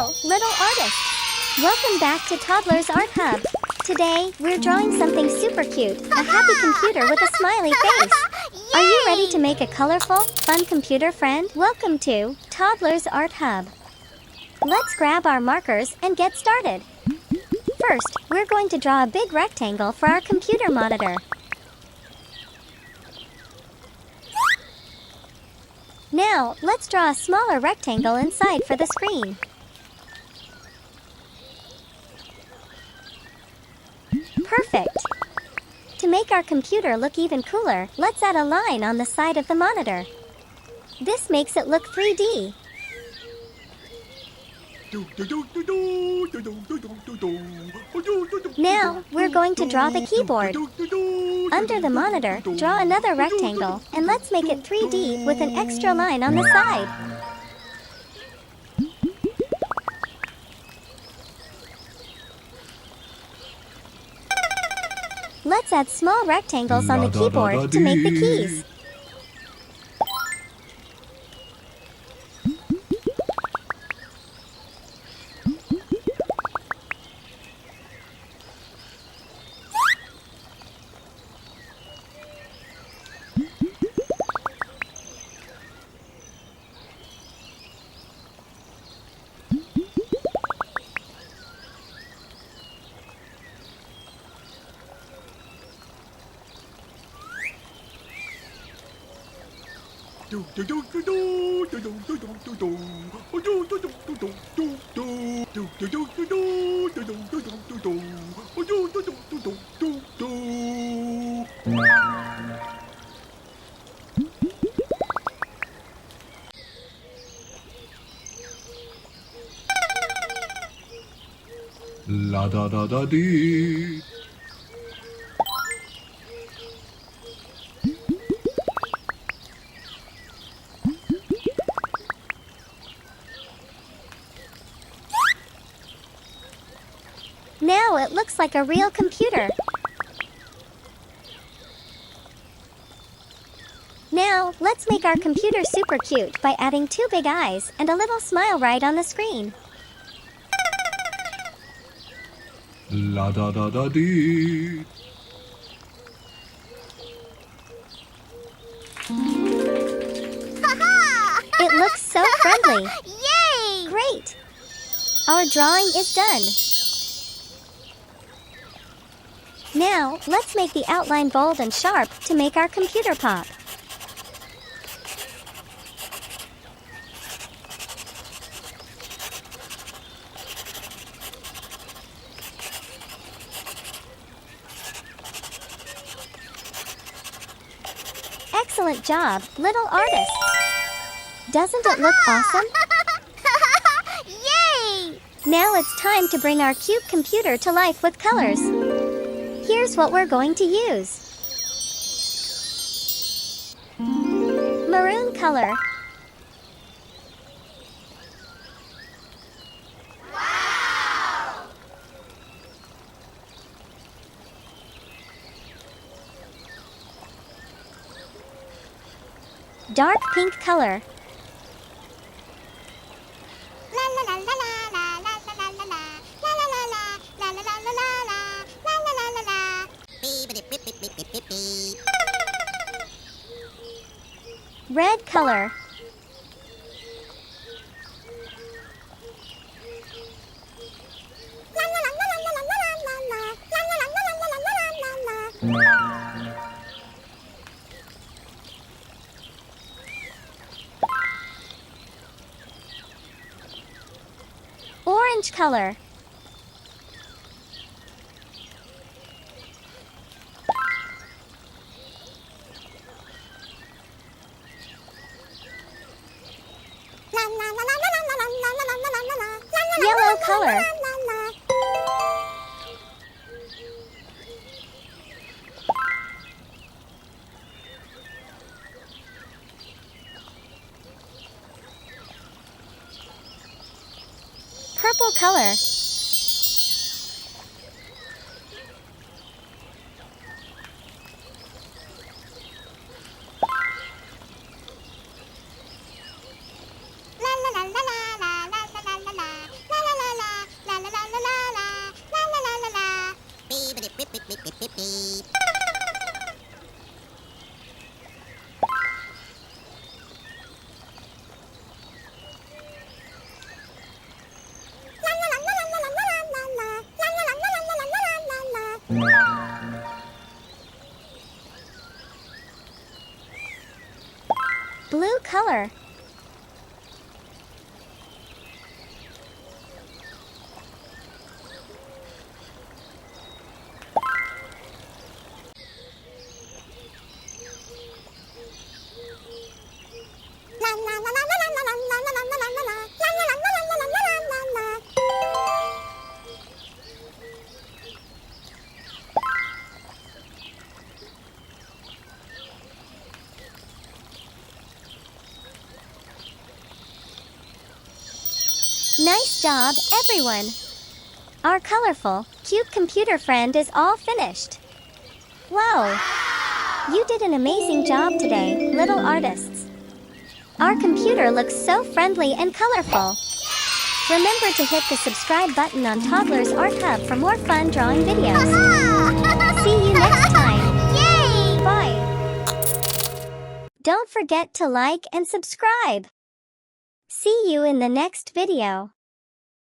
Hello, little artists! Welcome back to Toddlers Art Hub. Today, we're drawing something super cute, a happy computer with a smiley face. Are you ready to make a colorful, fun computer friend? Welcome to Toddlers Art Hub. Let's grab our markers and get started. First, we're going to draw a big rectangle for our computer monitor. Now, let's draw a smaller rectangle inside for the screen. Perfect! To make our computer look even cooler, let's add a line on the side of the monitor. This makes it look 3D. Now, we're going to draw the keyboard. Under the monitor, draw another rectangle, and let's make it 3D with an extra line on the side. Let's add small rectangles on the keyboard to make the keys. La da da da dee. Now it looks like a real computer. Now, let's make our computer super cute by adding two big eyes and a little smile right on the screen. La da da da dee. It looks so friendly. Yay! Great! Our drawing is done. Now, let's make the outline bold and sharp to make our computer pop. Excellent job, little artists! Doesn't it look awesome? Yay! Now it's time to bring our cute computer to life with colors. Here's what we're going to use. Maroon color. Wow! Dark pink color. Red color. Orange color. Yellow color. Purple color. Blue color. Nice job, everyone! Our colorful, cute computer friend is all finished. Whoa! You did an amazing job today, little artists. Our computer looks so friendly and colorful. Remember to hit the subscribe button on Toddlers Art Hub for more fun drawing videos. See you next time. Yay! Bye! Don't forget to like and subscribe. See you in the next video.